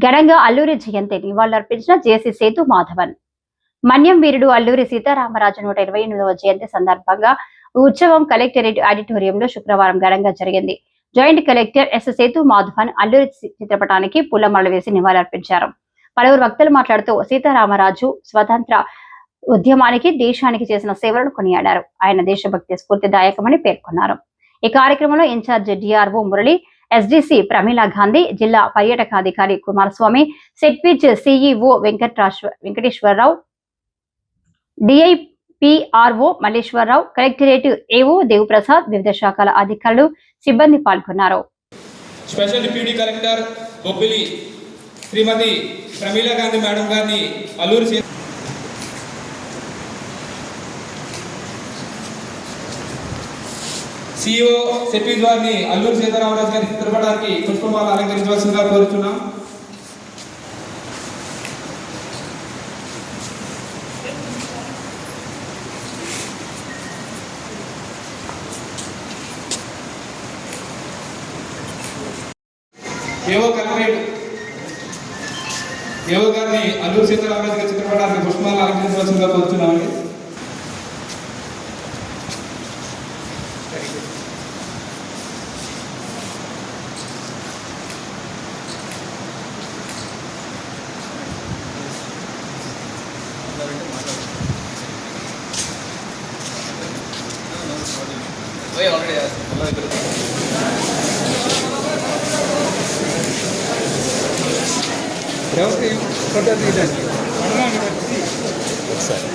ఘనంగా అల్లూరి జయంతి నివాళులర్పించిన జేసీ సేతు మాధవన్. మన్యం వీరుడు అల్లూరి సీతారామరాజు 128వ జయంతి సందర్భంగా ఉత్సవం కలెక్టరేట్ ఆడిటోరియంలో శుక్రవారం ఘనంగా జరిగింది. Joint collector S Sethu Madhavan Alluri చిత్రపటానికి పూలమాల వేసి నివాళులర్పించారు. పలువురు వక్తలు మాట్లాడుతూ సీతారామరాజు స్వతంత్ర ఉద్యమానికి దేశానికి చేసిన సేవలను కొనియాడారు. ఆయన దేశభక్తి స్ఫూర్తిదాయకమని పేర్కొన్నారు. ఈ కార్యక్రమంలో in-charge DRO Murali, SDC Pramila Gandhi, జిల్లా పర్యాటకాధికారి కుమారస్వామి, సెట్విచ్ CEO Venkateswararao, DIPRO Malleswararao, collectorate AO Devaprasad, వివిధ శాఖల అధికారులు, సిబ్బంది పాల్గొన్నారు. Special deputy collector Bobbili Shrimati Pramila Gandhi madam గారిని అల్లూరి సిఇఓ సెట్విచ్ వారిని అల్లూరి సీతారామరాజు గారి చిత్రపటానికి పుష్పమాల అలంకరించవలసిందిగా కోరుచున్నాం. ఏవో కలెక్టరేట్ ఏవో గారిని అల్లూరి సీతారామరాజు గారి చిత్రపటానికి పుష్పమాల అలంకరించవలసిందిగా కోరుచున్నామండి. ఒకసారి